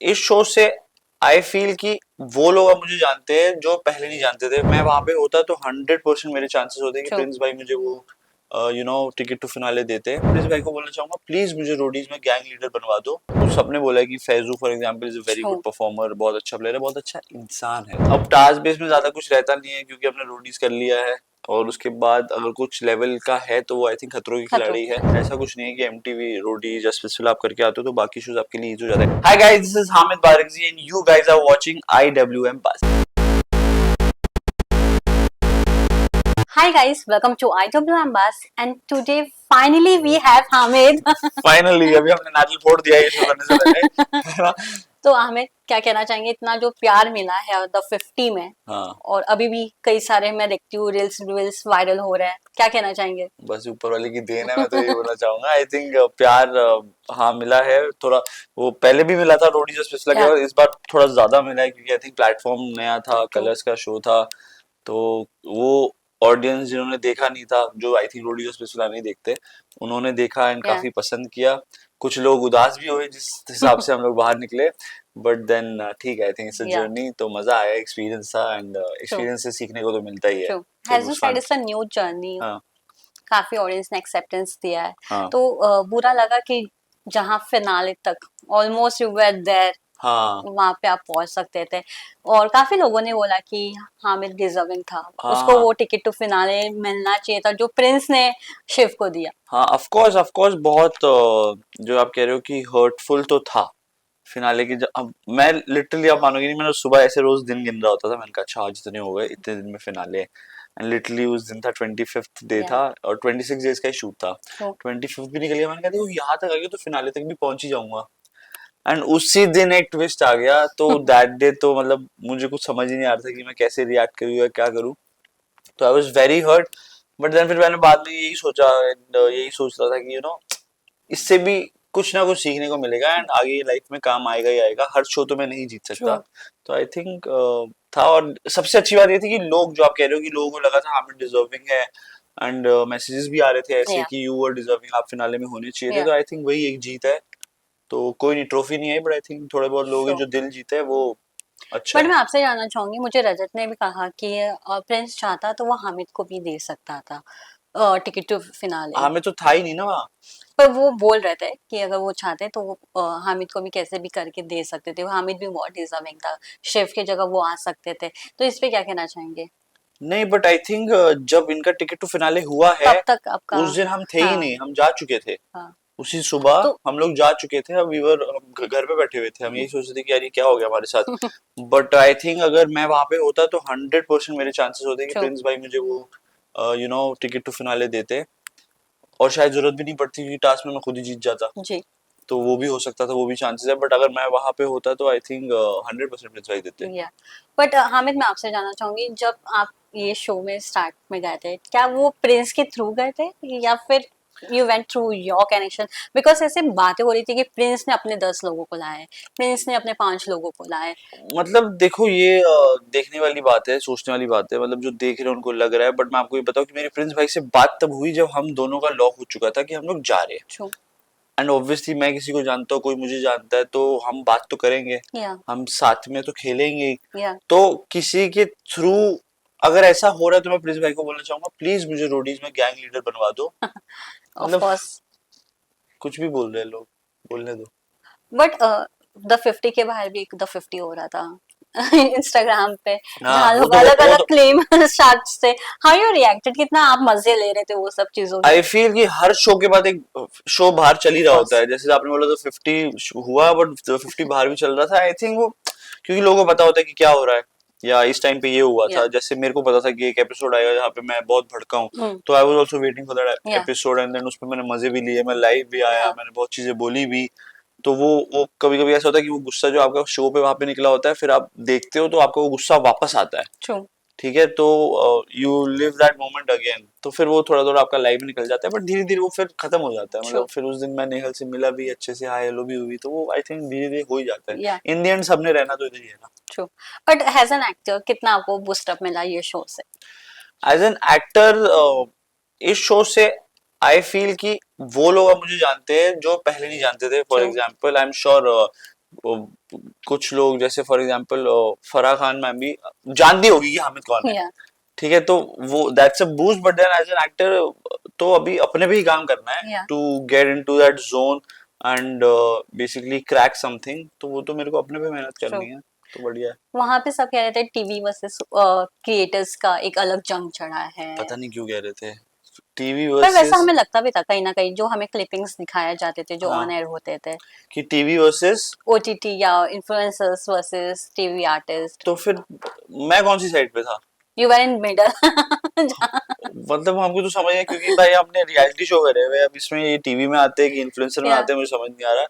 इस शो से I feel कि वो लोग अब मुझे जानते हैं जो पहले नहीं जानते थे। मैं वहां पे होता तो 100% मेरे चांसेस होते कि True. प्रिंस भाई मुझे वो टिकट टू फिनाले देते। प्रिंस भाई को बोलना चाहूंगा प्लीज मुझे रोडीज में गैंग लीडर बनवा दो। तो सबने बोला है कि Faizu for example is a very good True. Performer, बहुत अच्छा प्लेयर है, बहुत अच्छा इंसान है। अब टास्क बेस में ज्यादा कुछ रहता नहीं है क्योंकि हमने रोडीज कर लिया है, और उसके बाद अगर कुछ लेवल का है तो वो आई थिंक खतरों की खतरों खिलाड़ी के है। खिलाड़ी। ऐसा कुछ नहीं है कि एमटीवी रोडीज या स्पेशल आप करके आते हो तो बाकी शोज आपके लिए इजी हो जाता है। Hi guys, this is Hamid Barakzai and you guys are watching IWM pass. Hi guys, welcome to IWM Bus and today finally we have Hamid. Finally अभी हमने नारियल फोड़ दिया ये शो करने से पहले, है ना? तो हमें क्या कहना चाहेंगे, इतना जो प्यार मिला है द 50 में, हाँ, और अभी भी कई सारे मैं देखती हूँ रील्स रील्स वायरल हो रहे हैं, क्या कहना चाहेंगे? बस ऊपर वाले की देन है, मैं तो ये बोलना चाहूंगा। आई थिंक प्यार हाँ मिला है थोड़ा। वो पहले भी मिला था रोडीज और स्पेशल के या बाद, इस बार थोड़ा ज्यादा मिला है क्योंकि आई थिंक प्लेटफॉर्म नया था, ट्रू। कलर्स का शो था। तो वो ऑडियंस जिन्होंने देखा नहीं था, जो आई थिंक रोडियो स्पेशल नहीं देखते, उन्होंने देखा एंड या काफी पसंद किया। कुछ लोग उदास भी हुए जिस हिसाब से हम लोग बाहर निकले, बट देन ठीक है, आई थिंक इट्स अ या जर्नी। तो मजा आया, एक्सपीरियंस था, एंड ट्रू एक्सपीरियंस से सीखने को तो मिलता ही है। ट्रू। तो as it you was said fun. It's a new journey. हाँ काफी ऑडियंस ने एक्सेप्टेंस दिया है, हाँ तो बुरा लगा कि जहाँ फिनाले तक ऑलमोस्ट यू वर देयर, हाँ वहां पे आप पहुंच सकते थे। और काफी लोगों ने बोला कि हामिद डिजर्विंग था, उसको हाँ वो टिकट टू फिनाले मिलना चाहिए था जो प्रिंस ने शिव को दिया। हाँ, ऑफ कोर्स बहुत जो आप कह रहे हो कि हर्टफुल तो था फिनाले की। अब मैं लिटरली, आप मानोगे नहीं, मैंने सुबह ऐसे रोज दिन गिन रहा होता था। मैंने कहा अच्छा आज इतने हो गए, इतने दिन में फिनाले। एंड लिटरली उस दिन था 25th डे या था, और 26 डेज का ही शूट था। ट्रू। 25th भी निकल गया, मैंने कहा देखो यहाँ तक आ गया तो फिनाले तक भी पहुंच ही जाऊंगा। एंड उसी दिन एक ट्विस्ट आ गया, तो दैट डे तो मतलब मुझे कुछ समझ ही नहीं आ रहा था कि मैं कैसे रिएक्ट करूँ या क्या करूँ। तो I was very hurt. But then फिर मैंने बाद में यही सोचा, and, यही सोच रहा था कि इससे भी कुछ ना कुछ सीखने को मिलेगा, एंड आगे लाइफ में काम आएगा ही आएगा। हर शो तो मैं नहीं जीत ट्रू। सकता। तो आई थिंक था। और सबसे अच्छी बात ये थी कि लोग, जो आप कह रहे हो कि लोगों को लगा था हामिद डिजर्विंग है, एंड मैसेजेस भी आ रहे थे ऐसे या कि यू वर डिजर्विंग, आप फिनाले में होने चाहिए थे। या तो आई थिंक वही एक जीत है। तो कोई नहीं, ट्रॉफी नहीं आई, बट आई थिंक थोड़े बहुत लोग हैं ट्रू। जो दिल जीते हैं, वो अच्छा बट है। मैं आपसे जानना चाहूंगी, मुझे रजत ने भी कहा कि प्रिंस चाहता तो वो हामिद को भी दे सकता था टिकट टू फिनाले। हमें तो था ही नहीं ना वहाँ। पर वो बोल रहे थे कि अगर वो चाहते तो वो हामिद को भी कैसे भी करके दे सकते थे, वो हामिद भी बहुत डिजर्विंग था, शेफ की जगह वो आ सकते थे। तो इस पे क्या कहना चाहेंगे? नहीं, बट आई थिंक जब इनका टिकट टू फिनाले हुआ है, तब तक आपका। उस दिन हम थे ही हाँ। नहीं, हम जा चुके थे। हाँ। उसी सुबह तो हम लोग जा चुके थे। अब वीवर घर पे बैठे हुए थे, हम यही सोच रहे थे कि यार ये क्या हो गया हमारे साथ। बट आई थिंक अगर मैं वहां पे होता तो 100% मेरे चांसेस होते कि ट्रू। प्रिंस भाई मुझे वो टिकट टू फिनाले देते, और शायद जरूरत भी नहीं पड़ती क्योंकि टास्क में मैं खुद ही जीत जाता। जी। तो वो भी हो सकता था, वो भी चांसेस है। बट अगर मैं वहां पे होता तो आई थिंक 100% प्रिंस भाई देते। या बट हामिद, मैं आपसे जानना चाहूंगी, जब आप ये शो में स्टार्ट में गए थे, क्या वो प्रिंस के थ्रू गए थे या फिर you went through your connection? Because ऐसे बातें हो रही थी कि प्रिंस ने अपने 10 लोगों को लाए, प्रिंस ने अपने 5 लोगों को लाए। मतलब देखो ये देखने वाली बात है, सोचने वाली बात है। मतलब जो देख रहे हैं उनको लग रहा है, बट मैं आपको ये बताऊं कि मेरे प्रिंस भाई से बात तब हुई जब हम दोनों का लॉक हो चुका था कि हम लोग जा रहे हैं। ट्रू। एंड ऑब्वियसली मैं किसी को जानता हूँ, कोई मुझे जानता है, तो हम बात तो करेंगे, या हम साथ में तो खेलेंगे ही। या तो किसी के थ्रू अगर ऐसा हो रहा है तो मैं प्रिंस भाई को बोलना चाहूंगा प्लीज मुझे रोडीज में गैंग लीडर बनवा दो। ऑफ मतलब कोर्स। कुछ भी बोल रहे हैं लोग, बोलने दो। बट द 50 के बाहर भी एक द 50 हो रहा था इंस्टाग्राम पे, हाँ जहाँ लोग अलग वो अलग तो क्लेम स्टार्ट थे। हाउ यू रिएक्टेड, कितना आप मजे ले रहे थे वो सब चीजों के? आई फील कि हर शो के बाद एक शो बाहर चल ही ऑफ रहा होता कोर्स। है। जैसे आपने बोला तो 50 हुआ, बट 50 बाहर भी चल रहा था। आई थिंक वो क्योंकि लोगों को पता होता है कि क्या हो रहा है, या इस टाइम पे ये हुआ या था। जैसे मेरे को पता था कि एक एपिसोड आएगा जहाँ पे मैं बहुत भड़का हूँ, तो I was also waiting for that या एपिसोड। एंड देन उसमें मैंने मजे भी लिए, मैं लाइव भी आया, या मैंने बहुत चीजें बोली भी। तो वो कभी कभी ऐसा होता है कि वो गुस्सा जो आपका शो पे वहां पे निकला होता है, फिर आप देखते हो तो आपको वो गुस्सा वापस आता है। ट्रू। ठीक है, तो you live that moment again. तो फिर वो थोड़ा थोड़ा आपका लाइफ निकल जाता है, बट धीरे धीरे वो फिर खत्म हो जाता है। ट्रू। मतलब फिर उस दिन मैं नेहल से मिला भी अच्छे से, हाय हेलो भी हुई, तो वो आई थिंक धीरे धीरे हो ही जाता है। या इन द एंड सबने रहना तो इधर ही है ना। True. But as an actor कितना आपको बूस्ट अप मिला ये शो से? एज एन एक्टर इस शो से आई फील कि वो लोग अब मुझे जानते हैं जो पहले नहीं जानते थे। For true. Example I am sure वो कुछ लोग जैसे for example Farah Khan ma'am भी जानती होगी कि हामिद कौन है, या ठीक है, तो वो that's a boost, but then as an actor तो अभी अपने भी काम करना है या to get into that zone and basically crack something, तो वो तो मेरे को अपने पे मेहनत ट्रू। करनी है, तो बढ़िया है। वहां पे सब कह रहे थे टीवी वर्सेस क्रिएटर्स का एक अलग जंग चढ़ा है, पता नहीं क्यों कह रहे थे टीवी पर वैसा वर्सेस, हमें लगता भी था कहीं ना कहीं, जो हमें क्लिपिंग्स दिखाए जाते थे जो ऑन हाँ एयर होते थे, कि टीवी वर्सेस, ओटीटी या इन्फ्लुएंसर्स वर्सेस टीवी आर्टिस्ट। तो फिर मैं कौन सी साइड पे था? You were in middle. मतलब हमको तो समझ है क्योंकि भाई आपने रियलिटी शो करे हुए, अब इसमें ये टीवी में आते हैं कि इन्फ्लुएंसर में या आते हैं, मुझे समझ नहीं आ रहा,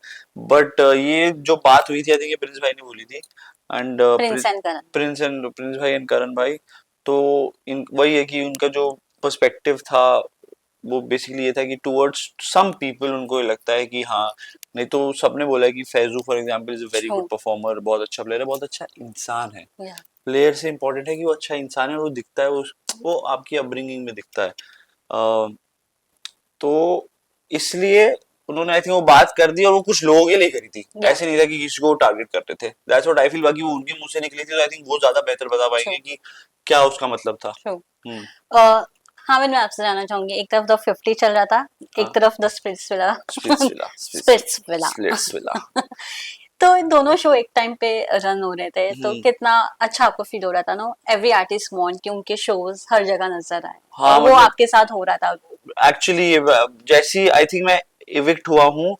बट ये जो बात हुई थी आई थिंक ये प्रिंस भाई ने बोली थी, and Prince and Karan. Prince भाई एंड करण भाई, तो इन वही है कि उनका जो पर्सपेक्टिव था वो बेसिकली ये था कि टुवर्ड्स सम पीपल उनको ये लगता है कि हाँ, नहीं तो सबने बोला है कि Faizu for example is a very true. Good performer, बहुत अच्छा प्लेयर है, बहुत अच्छा इंसान है, या प्लेयर से इम्पोर्टेंट है कि वो अच्छा इंसान है और वो दिखता है, वो आपकी अपब्रिंगिंग में दिखता है। अ, तो इसलिए उन्होंने आई थिंक वो बात कर दी और वो कुछ लोगों के लिए करी थी, या ऐसे नहीं था कि किसी को टारगेट करते थे, दैट्स व्हाट आई फील, बाकी वो उनके मुंह से निकली थी तो आई थिंक वो ज्यादा बेहतर बता ट्रू। पाएंगे कि क्या उसका मतलब था। ट्रू। हम्म। हाँ, मैं आपसे जानना चाहूंगी, एक तरफ द 50 चल रहा था, एक हाँ, तरफ the splits villa. Splitsvilla, splits villa. Splitsvilla. तो इन दोनों शो एक टाइम पे रन हो रहे थे, तो हम्म। कितना अच्छा आपको फील हो रहा था? नो, एवरी आर्टिस्ट वांट कि उनके शोज हर जगह नजर आए, और हाँ वो मतलब आपके साथ हो रहा था। एक्चुअली जैसी आई थिंक मैं इविक्ट हुआ हूँ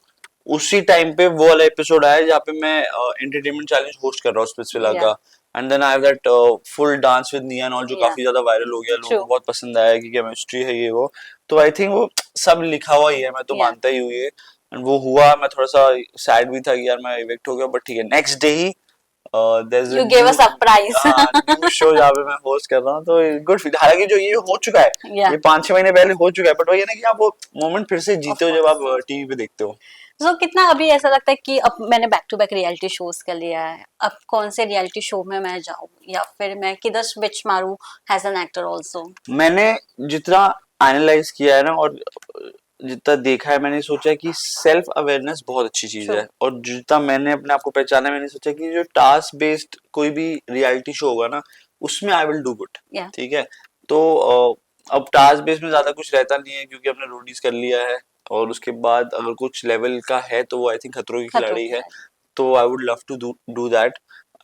उसी टाइम पे वो वाला एपिसोड आया जहाँ पे मैं एंटरटेनमेंट चैलेंज होस्ट कर रहा हूँ स्पिट्सविला या का, and then I have that full dance with Nia and all जो या काफी ज्यादा वायरल हो गया, लोगों ट्रू। को बहुत पसंद आया कि केमिस्ट्री है ये वो, तो आई थिंक वो सब लिखा हुआ ही है, मैं तो या मानता ही हूँ ये, एंड वो हुआ, मैं थोड़ा सा सैड भी था कि यार मैं इविक्ट हो गया, बट ठीक है, नेक्स्ट डे ही there is a you gave a new, surprise. New show जहाँ पे मैं होस्ट कर रहा हूँ, तो गुड फील, हालांकि जो ये हो चुका है, या ये 5-6 महीने पहले हो चुका है, बट वही है ना कि आप वो मोमेंट फिर से ऑफ जीते हो जब कोर्स। आप टीवी पे देखते हो। सो कितना अभी ऐसा लगता है कि अब मैंने back to back reality shows कर लिया है, अब कौन से रियलिटी शो में मैं जाऊं, या फिर मैं किधर स्विच मारूं एज एन एक्टर आल्सो? मैंने जितना एनालाइज किया है ना और जितना देखा है, मैंने सोचा कि सेल्फ अवेयरनेस बहुत अच्छी चीज ट्रू। है, और जितना मैंने अपने आप को पहचाना, मैंने सोचा कि जो टास्क बेस्ड कोई भी रियलिटी शो होगा ना उसमें आई विल डू गुड, या ठीक है, तो अब टास्क बेस्ड में ज्यादा कुछ रहता नहीं है क्योंकि हमने रोडीज कर लिया है, और उसके बाद अगर कुछ लेवल का है तो वो आई थिंक खतरों की खतरों खिलाड़ी के है, खिलाड़ी। तो I would love to do that,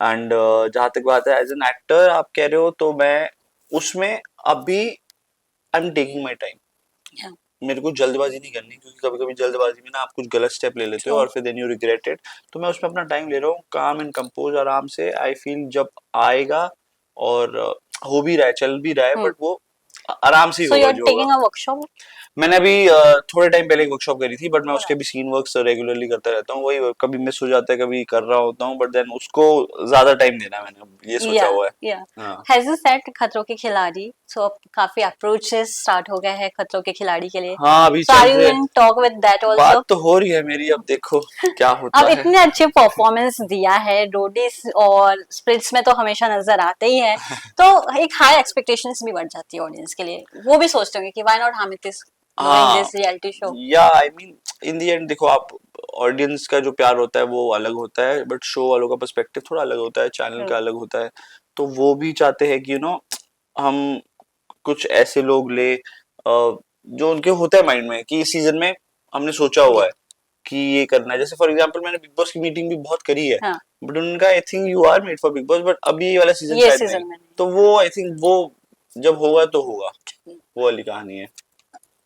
and जहां तक बात है एज एन एक्टर आप कह रहे हो, तो मैं उसमें अभी I am taking my time, या मेरे को जल्दबाजी नहीं करनी क्योंकि कभी कभी जल्दबाजी में ना आप कुछ गलत स्टेप ले लेते हो ट्रू। और फिर देन यू रिग्रेट इट, तो मैं उसमें अपना टाइम ले रहा हूँ, काम एंड कंपोज आराम से, आई फील जब आएगा और हो भी रहा है, चल भी रहा है, हम्म। बट वो आराम से ही सो यू होगा आर जो होगा। Taking a workshop? मैंने अभी थोड़े टाइम पहले एक वर्कशॉप करी थी, बट मैं ओ उसके भी नाइस। सीन वर्क्स रेगुलरली करता रहता हूँ, वही कभी मिस हो जाता है, कभी कर रहा होता हूँ, बट देन उसको ज्यादा टाइम देना है, मैंने अब ये सोचा या हुआ है। या हाँ, हैज यू सेट खतरों के खिलाड़ी, सो अब काफी अप्रोचेस स्टार्ट हो गए हैं खतरों के खिलाड़ी के लिए, हाँ अभी सो चल आर यू रहे, इन टॉक विद दैट आल्सो? बात तो हो रही है मेरी, अब देखो क्या अब होता है। इतने अच्छे परफॉर्मेंस दिया है रोडीज और स्प्लिट्स में, तो हमेशा नजर आते ही हैं, तो एक हाई एक्सपेक्टेशंस भी बढ़ जाती है ऑडियंस के लिए, वो भी सोचते होंगे कि why not Hamid is doing हाँ, दिस रियलिटी शो। या I mean in the and देखो आप, ऑडियंस का जो प्यार होता है वो अलग होता है, बट शो वालों का पर्सपेक्टिव थोड़ा अलग होता है, चैनल ट्रू। का अलग होता है, तो वो भी चाहते हैं कि हम कुछ ऐसे लोग ले जो उनके होता है माइंड में कि इस सीजन में हमने सोचा हुआ या है कि ये करना है, जैसे फॉर एग्जांपल मैंने बिग बॉस की मीटिंग भी बहुत करी है, हाँ, बट उनका I think you are made for Bigg Boss, but अब ये वाला सीजन ये शायद नहीं, सीजन में तो वो आई थिंक वो जब होगा तो होगा, नहीं। वो वाली कहानी है।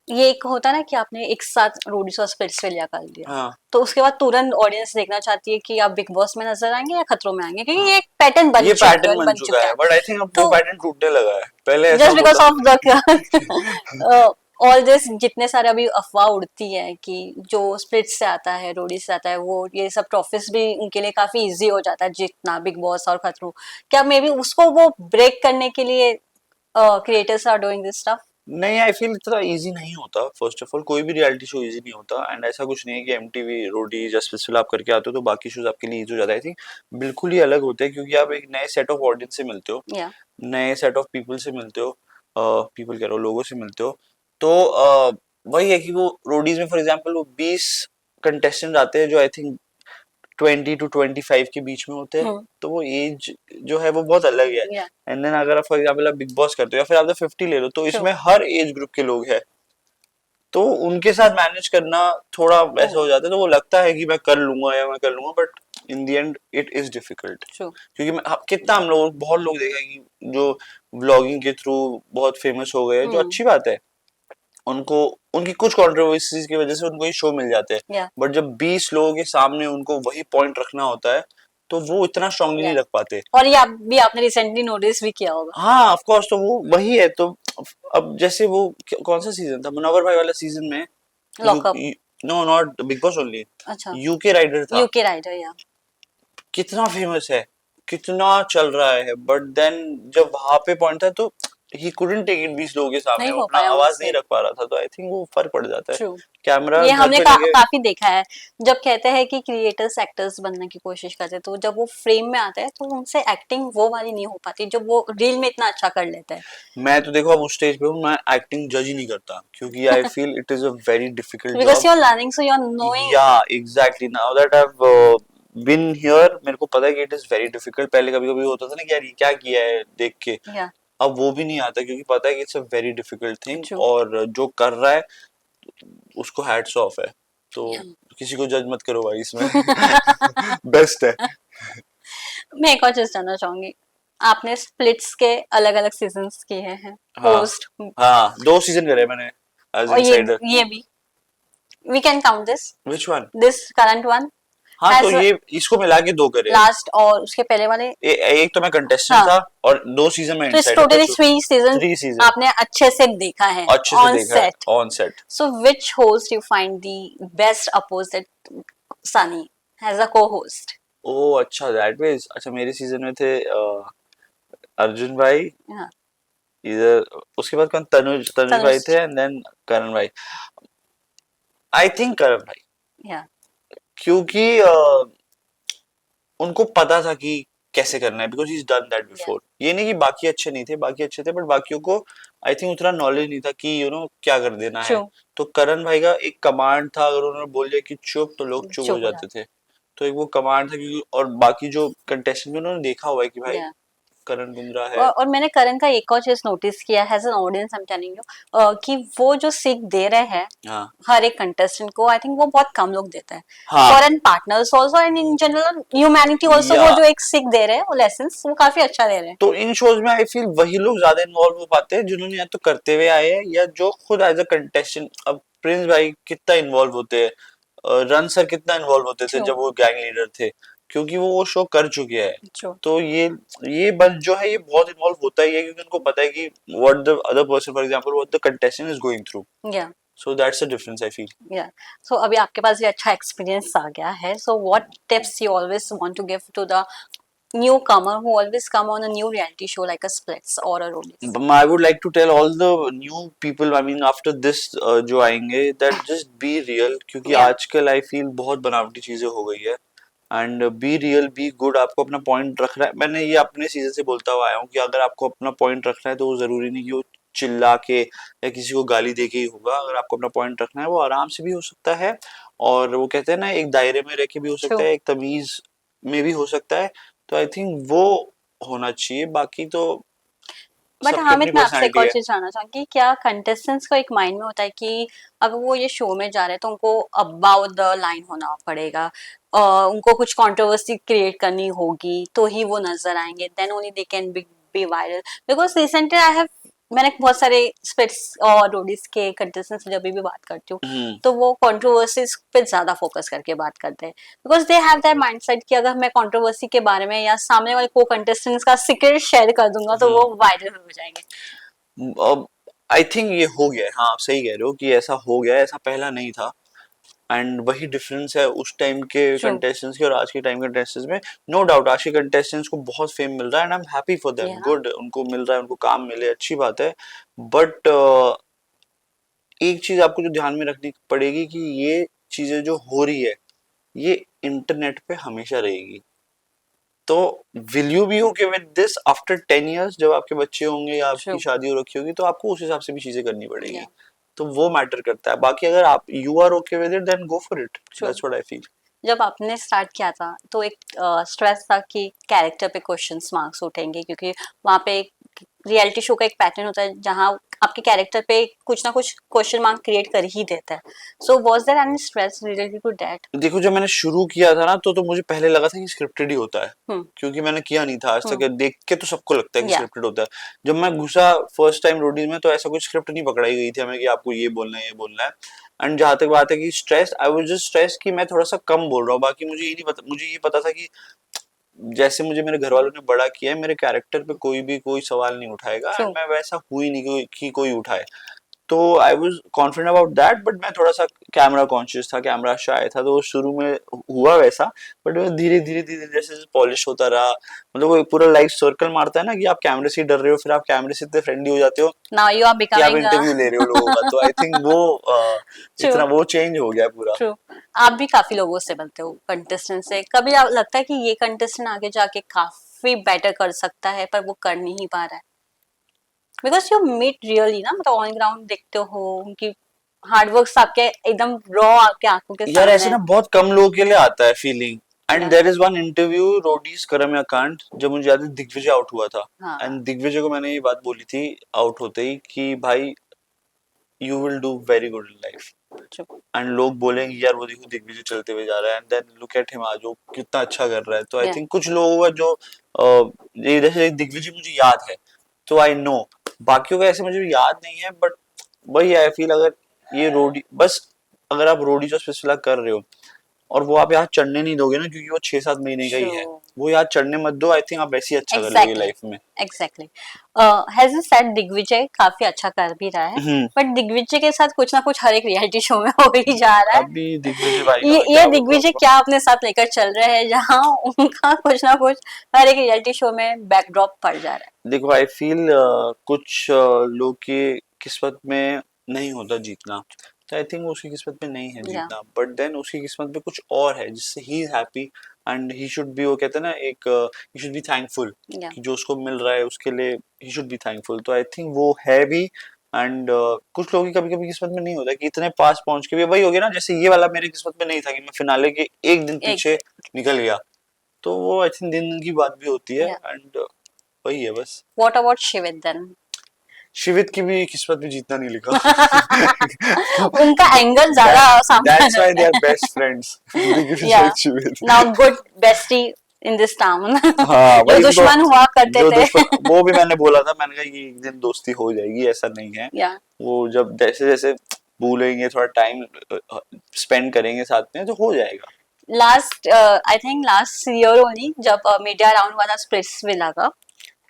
ये एक होता है ना कि आपने एक साथ रोडीज और स्प्लिट्स लिया कर लिया, हाँ, तो उसके बाद तुरंत ऑडियंस देखना चाहती है कि आप बिग बॉस में नजर आएंगे या खतरों में आएंगे, क्योंकि हाँ, ये एक पैटर्न ये पैटर्न बन बन चुका चुका है, है। बट आई थिंक अब वो तो पैटर्न टूटने लगा है, पहले ऐसा जस्ट बिकॉज होता ऑफ द ऑल दिस, जितने सारे अभी अफवाह उड़ती है कि जो स्प्लिट से आता है, रोडी से आता है, वो ये सब ट्रॉफीज भी उनके लिए काफी इजी हो जाता है जीतना, बिग बॉस और खतरों, क्या मे बी उसको वो ब्रेक करने के लिए creators are doing this stuff? नहीं, आई फील इतना इजी नहीं होता, फर्स्ट ऑफ ऑल कोई भी रियलिटी शो इजी नहीं होता, एंड ऐसा कुछ नहीं है कि एमटीवी रोडी जस्टिस आप करके आते हो तो बाकी शोज आपके लिए इजी हो जाता है, आई थिंक बिल्कुल ही अलग होते हैं क्योंकि आप एक नए सेट ऑफ ऑडियंस से मिलते हो, या नए सेट ऑफ पीपल से मिलते हो, पीपल कह रहा हूँ लोगों से मिलते हो, तो वही है कि वो रोडीज में फॉर एग्जांपल वो 20 कंटेस्टेंट आते हैं जो आई थिंक 20 to 25 के बीच में होते हैं, हम्म, तो वो एज जो है वो बहुत अलग है। या एंड देन अगर आप फॉर एग्जाम्पल आप बिग बॉस करते हो या फिर आप 50 ले लो, तो ट्रू, इसमें हर एज ग्रुप के लोग हैं, तो उनके साथ मैनेज करना थोड़ा ऐसा हो जाता है, तो वो लगता है कि मैं कर लूंगा या मैं कर लूंगा, but in the end it is difficult. True, क्योंकि कितना हम लोग बहुत लोग देखे हैं कि जो व्लॉगिंग के थ्रू बहुत फेमस हो गए हैं, जो हम्म, अच्छी बात है, उनको उनकी कुछ कंट्रोवर्सीज की वजह से उनको ये शो मिल जाते हैं, या बट जब 20 लोगों के सामने उनको वही पॉइंट रखना होता है, तो वो इतना स्ट्रांगली नहीं या रख पाते। और ये आप भी आपने रिसेंटली नोटिस भी किया होगा। हाँ ऑफ कोर्स, तो वो वही है। तो अब जैसे वो कौन सा सीजन था, मुनव्वर भाई वाला सीजन में, you, lockup, you know not big boss only, अच्छा, यूके राइडर था, यूके राइडर, या कितना फेमस है, कितना चल रहा है, बट देन जब वहां पे पॉइंट था तो ही कुडंट टेक इट 20 लोगों के सामने, नहीं वो हो अपना पाया आवाज नहीं उनसे। रख पा रहा था, तो आई थिंक वो फर्क पड़ जाता है। ट्रू, कैमरा ये घर हमने पे लगे। काफी देखा है। जब कहते हैं कि क्रिएटर्स एक्टर्स बनने की कोशिश करते हैं, तो जब वो फ्रेम में आता है तो उनसे एक्टिंग वो वाली नहीं हो पाती जो वो रील में इतना अच्छा कर लेते मैं तो देखो अब उस स्टेज पे हूँ, मैं एक्टिंग जज ही नहीं करता, क्योंकि आई हैं। Feel it is a very difficult because job. You are learning, so you are knowing. Yeah exactly, now that I been here, मेरे को पता है कि इट इज वेरी डिफिकल्ट। पहले कभी कभी होता था ना कि यार ये क्या किया है देख के, या अब वो भी नहीं आता, क्योंकि पता है कि it's a very difficult thing, true. और जो कर रहा है उसको हैट्स ऑफ है। तो किसी को जज मत करो भाई इसमें। बेस्ट है। मैं एक और चीज जानना चाहूंगी, आपने स्प्लिट्स के अलग अलग सीजन्स किए हैं, हाँ होस्ट, हाँ, 2 सीजन करे मैंने एज और इनसाइडर। ये भी we can count this, which one? This current one हाँ तो हैज ये इसको मिला के 2 करे। लास्ट और उसके पहले वाले। एक तो मैं कंटेस्टेंट हाँ, था और 2 सीजन में तो इट्स इनसाइडर था, टोटली तो 3 सीजन 3 सीजन आपने अच्छे से देखा है अच्छे से ऑन देखा है set. On set. So which host you find the best opposite Sunny as a co host? ओ अच्छा, दैट मींस अच्छा, मेरे सीजन में थे अर्जुन भाई, हाँ, इधर उसके बाद कौन, तनुज तनुज भाई तनुष, थे, एंड देन करण भाई। आई थिंक करण भाई, या क्योंकि उनको पता था कि कैसे करना है, because he is done that या बिफोर। ये नहीं कि बाकी अच्छे नहीं थे, बाकी अच्छे थे, बट बाकियों को आई थिंक उतना नॉलेज नहीं था कि क्या कर देना ट्रू, है। तो करण भाई का एक कमांड था, अगर उन्होंने बोल दिया कि चुप, तो लोग चुप हो चुप हो जाते जाते, थे। तो एक वो कमांड था, क्योंकि और बाकी जो कंटेस्टेंट, उन्होंने देखा हुआ है कि भाई या करण बुंद्रा है। और मैंने करण का एक और चीज नोटिस किया है as an audience, I am telling you, कि वो जो सीख दे रहे हैं हाँ हर एक कंटेस्टेंट को, आई थिंक वो बहुत कम लोग देते हैं। हाँ। For an partners also and in general humanity also, या वो जो एक सीख दे रहे हैं, वो लेसन्स वो काफी अच्छा दे रहे हैं। तो इन शोज में आई फील वही लोग ज्यादा इन्वॉल्व हो पाते हैं जिन्होंने या तो करते हुए आए हैं, या जो खुद एज अ कंटेस्टेंट। अब प्रिंस भाई कितना इन्वॉल्व होते हैं, रन सर कितना इन्वॉल्व होते थे ट्रू, जब वो गैंग लीडर थे, क्योंकि वो शो कर चुके हैं। ट्रू, तो ये बस जो है ये बहुत इन्वॉल्व होता ही है, क्योंकि उनको पता है कि what the other person, for example what the contestant is going through. Yeah so that's the difference I feel. Yeah so अभी आपके पास ये अच्छा एक्सपीरियंस आ गया है, so what tips you always want to give to the newcomer who always come on a new reality show like a Splits or a Rollies? I would like to tell all the new people, I mean after this जो आएंगे, that just be real, क्योंकि Yeah, आजकल I feel बहुत बनावटी चीजें हो गई है। And be real, be good, आपको अपना पॉइंट रखना है। मैंने ये अपने सीजन से बोलता हुआ आया हूँ कि अगर आपको अपना पॉइंट रखना है, तो वो जरूरी नहीं कि वो चिल्ला के या किसी को गाली दे के ही होगा। अगर आपको अपना पॉइंट रखना है, वो आराम से भी हो सकता है, और वो कहते हैं ना, एक दायरे में रह के भी हो सकता true. है, एक तमीज में भी हो सकता है। तो आई थिंक वो होना चाहिए, बाकी तो बट सबकी अपनी हामिद, मैं आपसे एक पर्सनैलिटी और है। चीज जानना चाहूंगी कि क्या कंटेस्टेंट्स को एक माइंड में होता है कि अगर वो ये शो में जा रहे हैं तो उनको अबाउट द लाइन होना पड़ेगा, उनको कुछ कंट्रोवर्सी क्रिएट करनी होगी तो ही वो नजर आएंगे, then only they can be viral? Because recently I have, मैंने बहुत सारे स्पिट्स और रोडीज के कंटेस्टेंट्स जब भी बात करती हूँ, हम्म। तो वो कंट्रोवर्सीज पे ज्यादा फोकस करके बात करते हैं, because they have that mindset कि अगर मैं कंट्रोवर्सी के बारे में या सामने वाले को कंटेस्टेंट्स का सीक्रेट शेयर कर दूंगा तो हम्म। वो वायरल हो जाएंगे। अब आई थिंक ये हो गया है, हाँ आप सही कह रहे हो कि ऐसा हो गया है, ऐसा पहला नहीं था। एंड वही डिफरेंस है उस टाइम के ट्रू, कंटेस्टेंट्स के और आज के टाइम के कंटेस्टेंट्स में। नो डाउट आज के कंटेस्टेंट्स को बहुत फेम मिल रहा है, and I am happy for them, या गुड, उनको मिल रहा है, उनको काम मिले, अच्छी बात है। बट एक चीज आपको जो ध्यान में रखनी पड़ेगी कि ये चीजें जो हो रही है, ये इंटरनेट पे हमेशा रहेगी। तो will you be okay with this after 10 years, जब आपके बच्चे होंगे या आपकी ट्रू, शादी हो रखी होगी, तो आपको उस हिसाब से भी चीजें करनी पड़ेगी। या तो वो मैटर करता है। बाकी अगर आप you are okay with it, then go for it, true. That's what I feel. जब आपने स्टार्ट किया था तो एक स्ट्रेस था कि कैरेक्टर पे क्वेश्चंस मार्क्स उठेंगे, क्योंकि वहाँ पे एक रियलिटी शो का एक पैटर्न होता है जहाँ आपके कैरेक्टर पे कुछ ना कुछ क्वेश्चन मार्क क्रिएट कर ही देता है. So was there any stress related to that? देखो जब मैंने शुरू किया था ना तो मुझे पहले लगा था कि स्क्रिप्टेड ही होता है, हम्म. क्योंकि मैंने किया नहीं था आज तक, हम्म. देख के तो सबको लगता है कि या. स्क्रिप्टेड होता है। जब मैं घुसा फर्स्ट टाइम रोडीज में तो ऐसा कुछ स्क्रिप्ट नहीं पकड़ाई गई थी हमें कि आपको ये बोलना है ये बोलना है। एंड जहां तक बात है कि stress, I was just stress कि मैं थोड़ा सा कम बोल रहा हूँ, बाकी मुझे ये नहीं पता, मुझे ये पता था कि जैसे मुझे मेरे घर वालों ने बड़ा किया है, मेरे कैरेक्टर पे कोई भी कोई सवाल नहीं उठाएगा, ट्रू. एंड मैं वैसा हुई नहीं कि कोई उठाए। तो I was confident about that, but मैं थोड़ा सा कैमरा कॉन्शियस था, कैमरा शाय था, तो शुरू में हुआ वैसा। बट धीरे धीरे धीरे जैसे पॉलिश होता रहा, मतलब वो पूरा लाइफ सर्कल मारता है ना कि आप कैमरे से ही डर रहे हो, फिर आप कैमरे से इतने फ्रेंडली हो जाते हो नाउ यू आर कि आप बिकमिंग इंटरव्यू ले रहे हो लोगों का। तो आई थिंक वो ट्रू. इतना वो चेंज हो गया पूरा। ट्रू. आप भी काफी लोगों से बनते हो, कंटेस्टेंट से. कभी लगता है कि ये कंटेस्टेंट आगे जाके काफी बेटर कर सकता है पर वो कर नहीं पा रहा है? बिकॉज यू मीट रियली ना, मतलब ऑन ग्राउंड देखते हो उनकी हार्डवर्क आपके एकदम रॉ आपके आंखों के यार ऐसे सामने ना बहुत कम लोगों के लिए आता है फीलिंग। एंड है. There is one interview Roadies Karam Kand, जब मुझे याद है दिग्विजय आउट हुआ था। हाँ. एंड दिग्विजय को मैंने ये बात बोली थी आउट होते ही कि भाई you will do very good in life. True. And लोग बोलेंगे यार वो देखो दिग्विजय चलते हुए जा रहा है, and then look at him, आज वो कितना अच्छा कर रहा है। तो आई या. थिंक कुछ लोगों का जो ये जैसे दिग्विजय मुझे याद है तो आई नो, बाकियों का ऐसे मुझे याद नहीं है। बट वही आई फील, अगर ये रोडी बस, अगर आप रोडी जो स्पेशल कर रहे हो और वो आप यहाँ चढ़ने नहीं दोगे ना, क्योंकि वो 6-7 महीने का ही ट्रू. है, वो यहाँ चढ़ने मत दो। आई थिंक आप वैसे ही अच्छा कर लोगे एग्जैक्टली. लाइफ में। एग्जैक्टली. हैज सेड दिग्विजय काफी अच्छा कर भी रहा है, हम्म। बट दिग्विजय के साथ कुछ ना कुछ हर एक रियलिटी शो में हो ही जा रहा है. अभी दिग्विजय भाई का मैं ये क्या बोलूँ दिग्विजय आपको। क्या अपने साथ लेकर चल रहे हैं जहाँ उनका कुछ ना कुछ हर एक रियलिटी शो में बैकड्रॉप पड़ जा रहा देखो आई फील कुछ लोग की किस्मत में नहीं होता जीतना, तो आई थिंक उसकी किस्मत में नहीं है है. या. जीतना, बट देन उसकी किस्मत में कुछ और है जिससे he is happy. And he should be, वो कहते हैं ना एक, ही शुड बी थैंकफुल या. कि जो उसको मिल रहा है उसके लिए ही शुड बी थैंकफुल। तो आई थिंक वो है भी। एंड कुछ लोगों की कभी कभी किस्मत में नहीं होता कि इतने पास पहुंच के भी, वही हो गया ना जैसे ये वाला मेरी किस्मत में नहीं था कि मैं फिनाले के एक दिन पीछे एग्जैक्ट. निकल गया। तो वो आई थिंक दिन की बात भी होती है। या. एंड वही है बस। What about Shivit then? Shivit की भी किस्मत में जीतना नहीं लिखा। उनका एंगल ज्यादा सामने आ दैट्स व्हाई जाता दे आर है. बेस्ट फ्रेंड्स, दिग्विजय या. और Shivit. Now good bestie in this town. हाँ जो वही तो, दुश्मन हुआ करते जो थे. दुश्मन वो भी मैंने बोला था, मैंने कहा ये एक दिन दोस्ती हो जाएगी, ऐसा नहीं है। या. वो जब जैसे जैसे भूलेंगे, थोड़ा टाइम स्पेंड करेंगे साथ में, तो हो जाएगा। Last I think last year only जब मीडिया राउंड वाला स्प्लिट्स विला का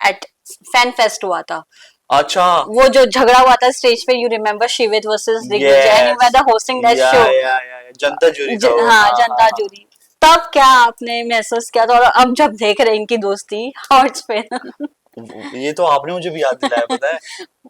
एट फैन फेस्ट हुआ था, अच्छा। वो जो झगड़ा हुआ था स्टेज पे, you remember Shivit versus Digvijay and you were yes. The hosting that या शो. या जनता जूरी था वो, हाँ, हाँ हाँ जनता हाँ। जूरी. तब क्या आपने महसूस किया था, और अब जब देख रहे हैं इनकी दोस्ती हॉट्स पे ये तो आपने मुझे भी याद दिलाया, पता है,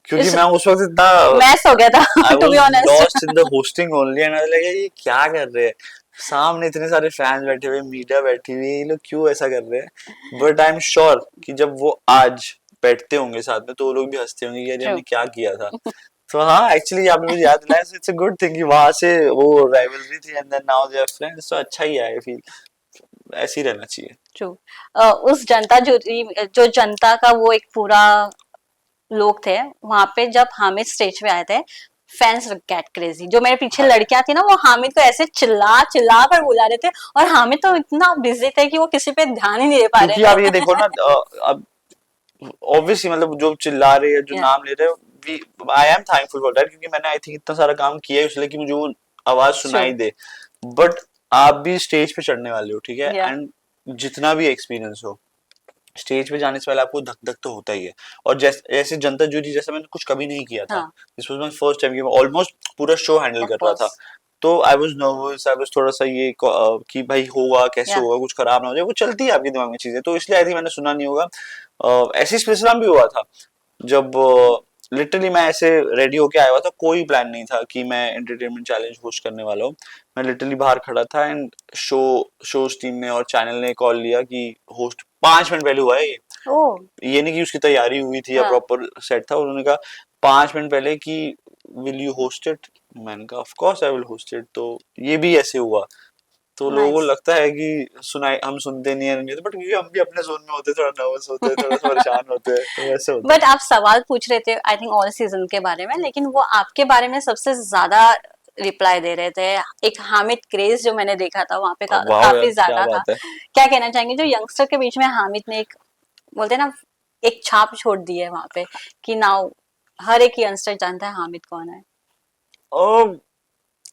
क्योंकि इस मैं उस वक्त इतना, मैस हो गया आई था to be was honest. Lost in the hosting only, and I लगा ये क्या कर रहे हैं, सामने इतने सारे फैंस बैठे हुए, मीडिया बैठी हुई है, ये लोग क्यों ऐसा कर रहे हैं। बट आई एम श्योर कि जब वो आज बैठते होंगे साथ में तो वो लोग भी हंसते होंगे कि यार ट्रू. हमने क्या किया था। तो हाँ एक्चुअली आपने मुझे याद दिलाया, इट्स अ गुड थिंग कि वहां से वो राइवलरी थी and then now they are friends, तो अच्छा ही है आई फील, ऐसे ही रहना चाहिए। ट्रू. उस जनता जूरी, जो जनता का वो एक पूरा लोग थे वहां पे, जब हामिद स्टेज पे आए थे, फैंस गेट क्रेजी. जो मेरे पीछे लड़कियां थी ना, वो हामिद को ऐसे चिल्ला चिल्ला कर बुला रहे थे, और हामिद तो इतना बिजी थे कि वो किसी पे ध्यान ही नहीं दे पा क्योंकि रहे आप ये थे. देखो ना, अब ऑब्वियसली मतलब जो चिल्ला रहे हैं, जो या. नाम ले रहे हैं, I am thankful for that, क्योंकि मैंने आई थिंक इतना सारा काम किया है इसलिए कि मुझे वो आवाज ट्रू. सुनाई दे। बट आप भी स्टेज पे चढ़ने वाले हो, ठीक है, या. एंड जितना भी एक्सपीरियंस हो, स्टेज पे जाने से पहले आपको धक धक तो होता ही है। और जैसे ऐसे जनता जूरी जैसा मैंने कुछ कभी नहीं किया था, हाँ. This was my first time कि मैं ऑलमोस्ट पूरा शो हैंडल ऑफ कर रहा था। कोर्स. तो I was nervous, I was थोड़ा सा ये कि भाई होगा कैसे, या. होगा कुछ खराब ना हो जाए, वो चलती है आपके दिमाग में चीजें, तो इसलिए आई थिंक मैंने सुना नहीं होगा। ऐसी स्पेशल भी हुआ था जब लिटरली मैं ऐसे रेडी होके आया हुआ था, कोई प्लान नहीं था कि मैं एंटरटेनमेंट चैलेंज होस्ट करने वाला हूँ। मैं लिटरली बाहर खड़ा था एंड शोज टीम ने और चैनल ने कॉल लिया कि होस्ट 5 मिनट पहले हुआ है ओ. ये नहीं कि उसकी तैयारी हुई थी या हाँ. प्रॉपर सेट था। उन्होंने कहा 5 मिनट पहले कि विल यू होस्ट इट, मैंने कहा of course I will host it. तो ये भी ऐसे हुआ। तो लोगों को नाइस। लगता है कि सुनाई हम सुनते नहीं है, बट क्योंकि हम भी अपने जोन में होते हैं, थोड़ा नर्वस होते हैं, थोड़ा सा परेशान होते हैं, तो वैसे होता बट है। आप सवाल पूछ रहे थे आई थिंक ऑल सीजन के बारे में, लेकिन वो आपके बारे में सबसे ज्यादा रिप्लाई दे रहे थे। एक हामिद क्रेज जो मैंने देखा था वहां पे वाह यार, काफी क्या ज्यादा था। बात है। क्या कहना चाहेंगे जो यंगस्टर के बीच में हामिद ने एक, बोलते हैं ना, एक छाप छोड़ दी है वहां पे, कि नाउ हर एक यंगस्टर जानता है हामिद कौन है। और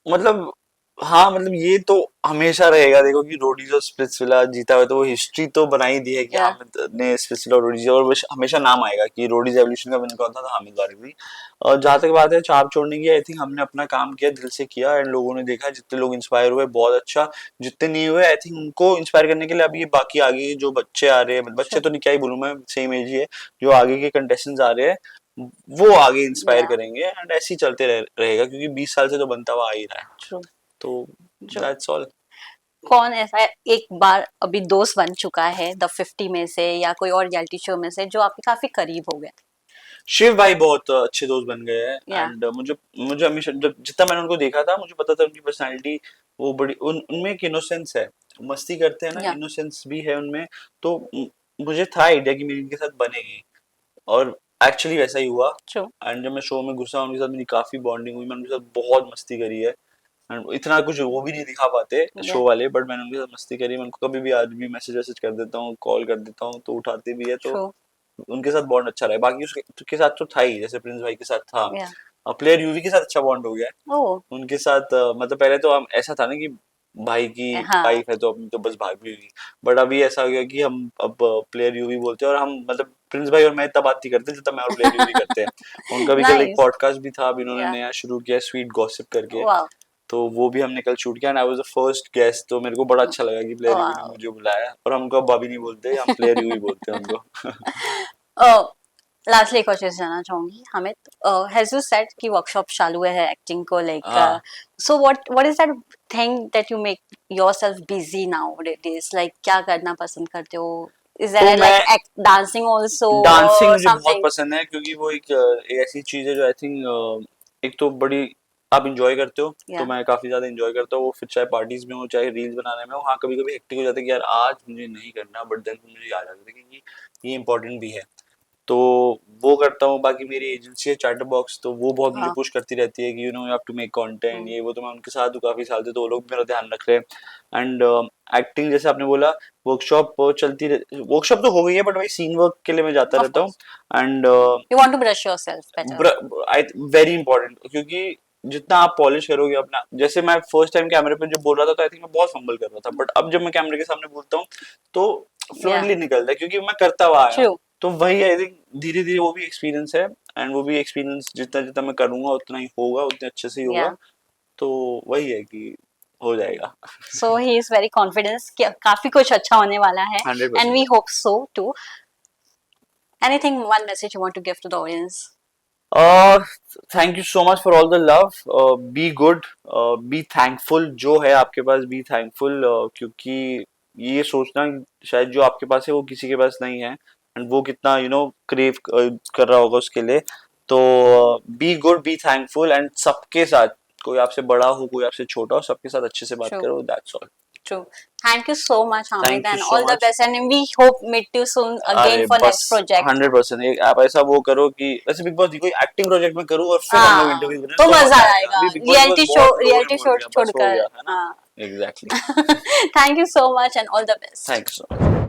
मतलब हाँ, मतलब ये तो हमेशा रहेगा, देखो कि रोडीज और स्प्लिट्सविला जीता हुआ, तो वो हिस्ट्री तो बना ही दी है कि या हामिद ने स्प्लिट्सविला और रोडीज, और वो हमेशा नाम आएगा कि रोडीज एवोल्यूशन का विन कौन था, तो हामिद बारिक। और जहां तक बात है छाप छोड़ने की, आई थिंक हमने अपना काम किया, दिल से किया, एंड लोगों ने देखा, जितने लोग इंस्पायर हुए बहुत अच्छा, जितने नहीं हुए आई थिंक उनको इंस्पायर करने के लिए अभी ये बाकी आगे जो बच्चे आ रहे हैं, बच्चे श्योर। तो नहीं, क्या ही बोलूं मैं, सेम एज ही है, जो आगे के कंटेस्टेंट्स आ रहे हैं वो आगे इंस्पायर या करेंगे, एंड ऐसे ही चलते रहेगा, क्योंकि 20 साल से तो बनता हुआ आ ही रहा है। ट्रू। तो जो दैट्स ऑल। कौन ऐसा एक बार अभी दोस्त बन चुका है द 50 में से या कोई और रियलिटी शो में से जो आपके काफी करीब हो गया? शिव भाई बहुत अच्छे दोस्त बन गए हैं, या एंड मुझे मुझे हमेशा जब जितना मैंने उनको देखा था, मुझे पता था उनकी पर्सनालिटी, वो बड़ी उनमें एक इनोसेंस है, मस्ती करते हैं ना, या इनोसेंस भी है उनमें। तो मुझे था आइडिया कि मेरी इनके साथ बनेगी, और एक्चुअली वैसा ही हुआ। ट्रू। एंड जब मैं शो में घुसा, उनके साथ मेरी काफी बॉन्डिंग हुई, मैंने उनके साथ बहुत मस्ती करी है, एंड इतना कुछ वो भी नहीं दिखा पाते या शो वाले, बट मैंने उनके साथ मस्ती करी, मैं उनको कभी भी आज भी मैसेज वैसेज कर देता हूँ, कॉल कर देता हूँ, तो उठाते भी है, तो ट्रू। उनके साथ बॉन्ड अच्छा रहा है। बाकी उसके साथ तो था ही, जैसे प्रिंस भाई के साथ था, या प्लेयर यूवी के साथ अच्छा बॉन्ड हो गया है। ओ उनके साथ मतलब पहले तो हम ऐसा था ना कि भाई की हाँ वाइफ है तो अपनी तो बस भाभी हुई, बट अभी ऐसा हो गया कि हम अब प्लेयर यूवी बोलते हैं, और हम मतलब प्रिंस भाई और मैं इतना बात नहीं करते जितना मैं और प्लेयर यूवी करते हैं। उनका भी कल एक नाइस। पॉडकास्ट भी था, अभी उन्होंने या नया शुरू किया, स्वीट गॉसिप करके, वाओ। तो वो भी हमने कल शूट किया, and I was the first guest, तो मेरे को बड़ा अच्छा लगा कि प्लेयर यूवी ने वाओ। मुझे बुलाया, और हम उनको अब भाभी नहीं बोलते, हम प्लेयर यूवी बोलते हैं उनको। लास्टली एक और चीज जानना चाहूंगी हमिद, हैज यू सेड कि वर्कशॉप चालू है एक्टिंग को लेकर, हाँ, so what is that thing that you make yourself busy now days, like क्या करना पसंद करते हो? इज तो देयर मैं लाइक डांसिंग आल्सो डांसिंग और मुझे बहुत समथिंग? पसंद है, क्योंकि वो एक ऐसी चीज है जो आई थिंक एक तो बड़ी आप इंजॉय करते हो, तो या मैं काफी ज्यादा इंजॉय करता हूँ वो, फिर चाहे पार्टीज में हो चाहे रील्स बनाने में हो। हाँ, कभी कभी हेक्टिक हो जाता है कि यार आज मुझे नहीं करना, बट देन मुझे याद आता है कि ये इंपॉर्टेंट भी है, तो वो करता हूँ। बाकी मेरी एजेंसी है चैटर बॉक्स, तो वो बहुत मुझे हाँ। पुश करती रहती है कि you have to make content, ये वो, तो मैं उनके साथ हूँ काफी साल से, तो वो लोग मेरा ध्यान रख रहे हैं। एंड एक्टिंग जैसे आपने बोला, वर्कशॉप चलती वर्कशॉप तो हो गई है, बट वही सीन वर्क के लिए मैं जाता ऑफ रहता हूँ। Course and you want to brush yourself better. Very important, क्योंकि जितना आप पॉलिश करोगे अपना, जैसे मैं फर्स्ट टाइम कैमरे पे जब बोल रहा था, तो आई थिंक मैं बहुत फंबल कर रहा था, बट अब जब मैं कैमरे के सामने बोलता हूँ तो या फ्लुएंटली निकलता है, क्योंकि मैं करता हुआ आया हूँ। ट्रू। तो वही आई थिंक धीरे धीरे वो भी एक्सपीरियंस है, एंड वो भी एक्सपीरियंस जितना जितना मैं करूंगा उतना ही होगा, उतने अच्छे से ही या होगा, तो वही है कि हो जाएगा। So he is very confidence कि काफी कुछ अच्छा होने वाला है, hundred and we percent hope so too. Anything, one message you want to give to the audience? Thank you so much for all the love, be good, be thankful, जो है आपके पास बी थैंकफुल, क्योंकि ये सोचना शायद जो आपके पास है वो किसी के पास नहीं है, एंड वो कितना क्रेव कर रहा होगा उसके लिए, तो B good, be thankful, and सबके साथ, कोई आपसे बड़ा हो कोई आपसे छोटा हो, सबके साथ अच्छे से बात ट्रू। करो, that's all. True. Thank you so much, Hamid, thank you and so all the much. best. And we hope meet you soon again अरे for बस next project. 100%, आप ऐसा वो करो कि वैसे बिग बॉस कोई एक्टिंग प्रोजेक्ट में करूँ और फिर हम लोग हाँ, इंटरव्यू करें, तो तो मजा मजा आएगा, आएगा अभी बिग बॉस बहुत लोगों ने रियलिटी बोल शो दिया, बस हो छोड़कर। गया है ना। हाँ। Exactly. Thank you so much and all the best. Thank you so much.